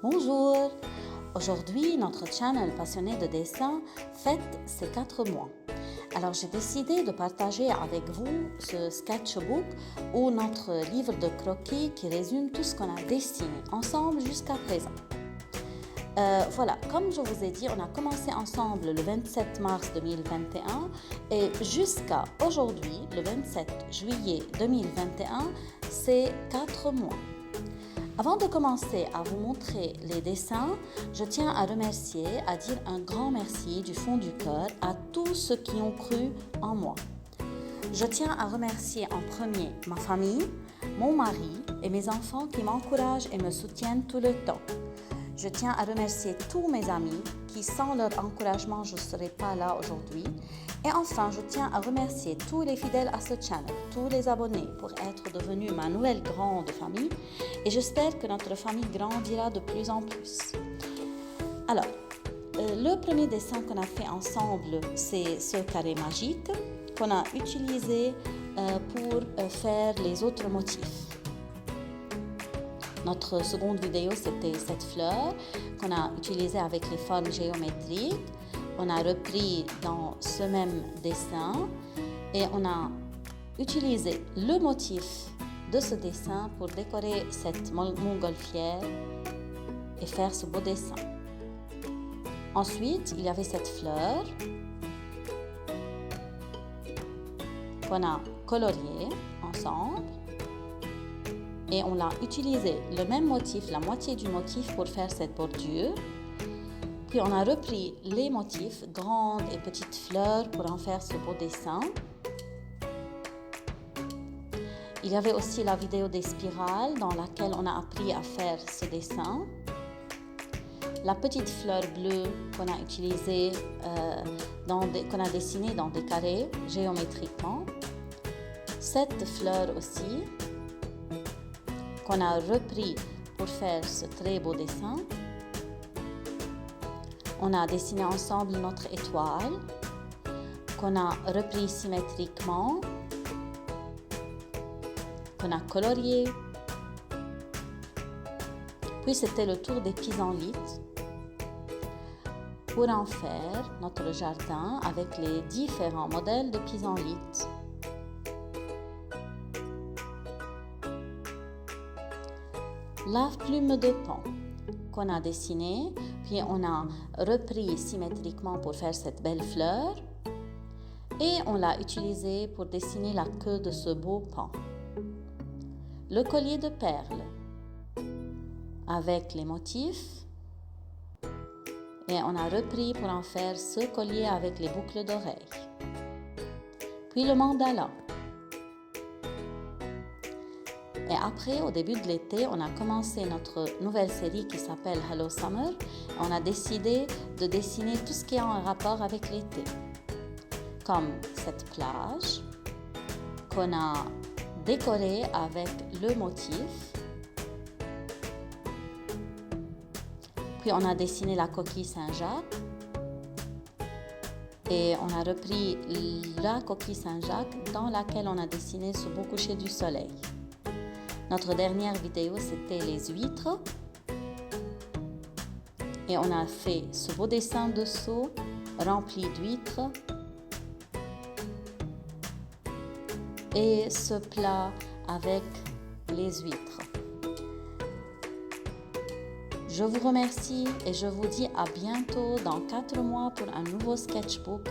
Bonjour! Aujourd'hui, notre channel passionné de dessin fête ses 4 mois. Alors j'ai décidé de partager avec vous ce sketchbook ou notre livre de croquis qui résume tout ce qu'on a dessiné ensemble jusqu'à présent. Voilà, comme je vous ai dit, on a commencé ensemble le 27 mars 2021 et jusqu'à aujourd'hui, le 27 juillet 2021, c'est 4 mois. Avant de commencer à vous montrer les dessins, je tiens à remercier, à dire un grand merci du fond du cœur à tous ceux qui ont cru en moi. Je tiens à remercier en premier ma famille, mon mari et mes enfants qui m'encouragent et me soutiennent tout le temps. Je tiens à remercier tous mes amis qui, sans leur encouragement, je ne serais pas là aujourd'hui. Et enfin, je tiens à remercier tous les fidèles à ce channel, tous les abonnés pour être devenus ma nouvelle grande famille. Et j'espère que notre famille grandira de plus en plus. Alors, le premier dessin qu'on a fait ensemble, c'est ce carré magique qu'on a utilisé pour faire les autres motifs. Notre seconde vidéo, c'était cette fleur qu'on a utilisée avec les formes géométriques. On a repris dans ce même dessin et on a utilisé le motif de ce dessin pour décorer cette montgolfière et faire ce beau dessin. Ensuite, il y avait cette fleur qu'on a coloriée ensemble. Et on a utilisé le même motif, la moitié du motif pour faire cette bordure. Puis on a repris les motifs, grandes et petites fleurs, pour en faire ce beau dessin. Il y avait aussi la vidéo des spirales dans laquelle on a appris à faire ce dessin. La petite fleur bleue qu'on a utilisée, qu'on a dessinée dans des carrés géométriquement. Cette fleur aussi, qu'on a repris pour faire ce très beau dessin. On a dessiné ensemble notre étoile, qu'on a repris symétriquement, qu'on a colorié. Puis c'était le tour des pissenlits pour en faire notre jardin avec les différents modèles de pissenlits. La plume de pan qu'on a dessinée, puis on a repris symétriquement pour faire cette belle fleur et on l'a utilisée pour dessiner la queue de ce beau pan. Le collier de perles avec les motifs et on a repris pour en faire ce collier avec les boucles d'oreilles. Puis le mandala. Et après, au début de l'été, on a commencé notre nouvelle série qui s'appelle Hello Summer. On a décidé de dessiner tout ce qui est en rapport avec l'été. Comme cette plage qu'on a décorée avec le motif. Puis on a dessiné la coquille Saint-Jacques. Et on a repris la coquille Saint-Jacques dans laquelle on a dessiné ce beau coucher du soleil. Notre dernière vidéo, c'était les huîtres. Et on a fait ce beau dessin de seau rempli d'huîtres. Et ce plat avec les huîtres. Je vous remercie et je vous dis à bientôt dans 4 mois pour un nouveau sketchbook.